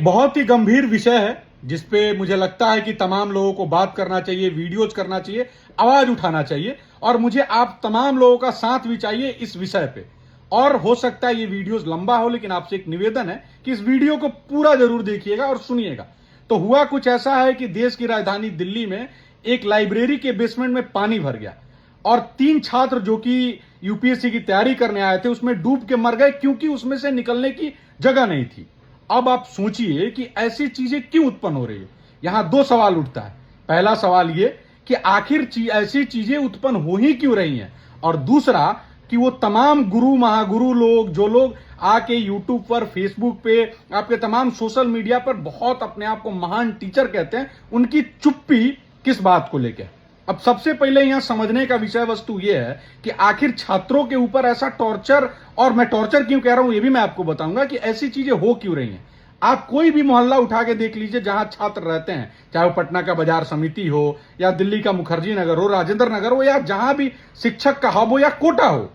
एक बहुत ही गंभीर विषय है जिसपे मुझे लगता है कि तमाम लोगों को बात करना चाहिए, वीडियोज करना चाहिए, आवाज उठाना चाहिए और मुझे आप तमाम लोगों का साथ भी चाहिए इस विषय पे। और हो सकता है ये वीडियोज लंबा हो, लेकिन आपसे एक निवेदन है कि इस वीडियो को पूरा जरूर देखिएगा और सुनिएगा। तो हुआ कुछ ऐसा है कि देश की राजधानी दिल्ली में एक लाइब्रेरी के बेसमेंट में पानी भर गया और 3 छात्र जो कि यूपीएससी की तैयारी करने आए थे उसमें डूब के मर गए क्योंकि उसमें से निकलने की जगह नहीं थी। अब आप सोचिए कि ऐसी चीजें क्यों उत्पन्न हो रही है। यहां 2 सवाल उठता है। पहला सवाल यह कि आखिर ऐसी चीजें उत्पन्न हो ही क्यों रही हैं, और दूसरा कि वो तमाम गुरु महागुरु लोग जो लोग आके यूट्यूब पर, फेसबुक पे, आपके तमाम सोशल मीडिया पर बहुत अपने आप को महान टीचर कहते हैं, उनकी चुप्पी किस बात को लेकर। अब सबसे पहले यहां समझने का विषय वस्तु यह है कि आखिर छात्रों के ऊपर ऐसा टॉर्चर, और मैं टॉर्चर क्यों कह रहा हूं यह भी मैं आपको बताऊंगा कि ऐसी चीजें हो क्यों रही हैं। आप कोई भी मोहल्ला उठा के देख लीजिए जहां छात्र रहते हैं, चाहे वो पटना का बाजार समिति हो या दिल्ली का मुखर्जी नगर हो, राजेंद्र नगर हो, या जहां भी शिक्षक का हब हो या कोटा हो,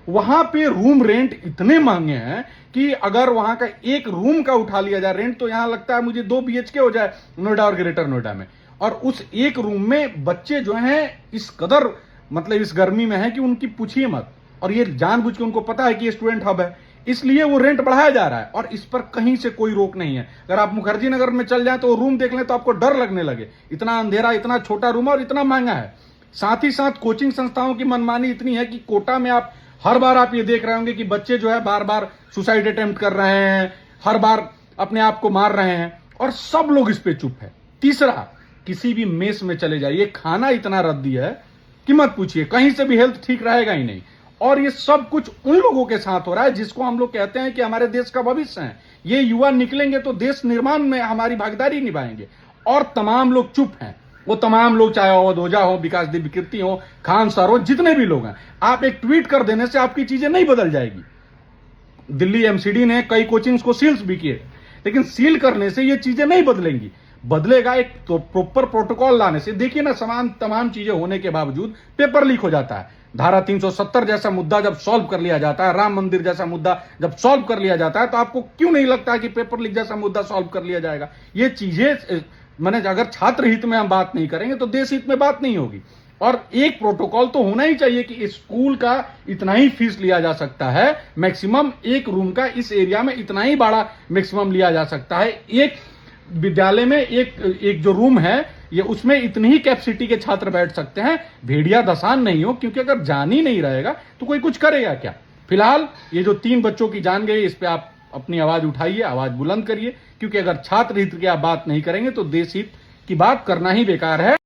वहां पे रूम रेंट इतने महंगे हैं कि अगर वहां का एक रूम का उठा लिया जाए रेंट तो यहां लगता है मुझे 2 BHK हो जाए नोएडा और ग्रेटर नोएडा में। और उस एक रूम में बच्चे जो हैं इस कदर मतलब इस गर्मी में है कि उनकी पूछिए मत, और ये जानबूझ के उनको पता है कि ये स्टूडेंट हब है, इसलिए वो रेंट बढ़ाया जा रहा है और इस पर कहीं से कोई रोक नहीं है। अगर आप मुखर्जी नगर में चल जाएं तो रूम देख लें तो आपको डर लगने लगे, इतना अंधेरा, इतना छोटा रूम और इतना महंगा है। साथ ही साथ कोचिंग संस्थाओं की मनमानी इतनी है कि कोटा में आप हर बार आप ये देख रहे होंगे कि बच्चे जो है बार बार सुसाइड अटेम्प्ट कर रहे हैं, हर बार अपने आप को मार रहे हैं, और सब लोग इस पे चुप है। तीसरा, किसी भी मेस में चले जाइए, खाना इतना रद्दी है कि मत पूछिए, कहीं से भी हेल्थ ठीक रहेगा ही नहीं। और ये सब कुछ उन लोगों के साथ हो रहा है जिसको हम लोग कहते हैं कि हमारे देश का भविष्य है। ये युवा निकलेंगे तो देश निर्माण में हमारी भागीदारी निभाएंगे, और तमाम लोग चुप हैं। वो तमाम लोग, चाहे अवध ओझा हो, विकास देव विकृति हो, खान सर हो, जितने भी लोग हैं, आप एक ट्वीट कर देने से आपकी चीजें नहीं बदल जाएगी। दिल्ली एमसीडी ने कई कोचिंग्स को सील्स भी किए, लेकिन सील करने से ये चीजें नहीं बदलेंगी। बदलेगा एक तो प्रॉपर प्रोटोकॉल लाने से। देखिए ना, तमाम चीजें होने के बावजूद पेपर लीक हो जाता है। धारा 370 जैसा मुद्दा जब सॉल्व कर लिया जाता है, राम मंदिर जैसा मुद्दा जब सॉल्व कर लिया जाता है, तो आपको क्यों नहीं लगता कि पेपर लीक जैसा मुद्दा सॉल्व कर लिया जाएगा। ये चीजें मैंने, अगर छात्र हित में हम बात नहीं करेंगे तो देश हित में बात नहीं होगी। और एक प्रोटोकॉल तो होना ही चाहिए कि स्कूल का इतना ही फीस लिया जा सकता है मैक्सिमम, एक रूम का इस एरिया में इतना ही बड़ा मैक्सिमम लिया जा सकता है, एक विद्यालय में एक जो रूम है ये उसमें इतनी ही कैपेसिटी के छात्र बैठ सकते हैं। भेड़िया दसान नहीं हो, क्योंकि अगर जान ही नहीं रहेगा तो कोई कुछ करेगा क्या। फिलहाल ये जो 3 बच्चों की जान गई, इस पे आप अपनी आवाज उठाइए, आवाज बुलंद करिए, क्योंकि अगर छात्र हित की आप बात नहीं करेंगे तो देश हित की बात करना ही बेकार है।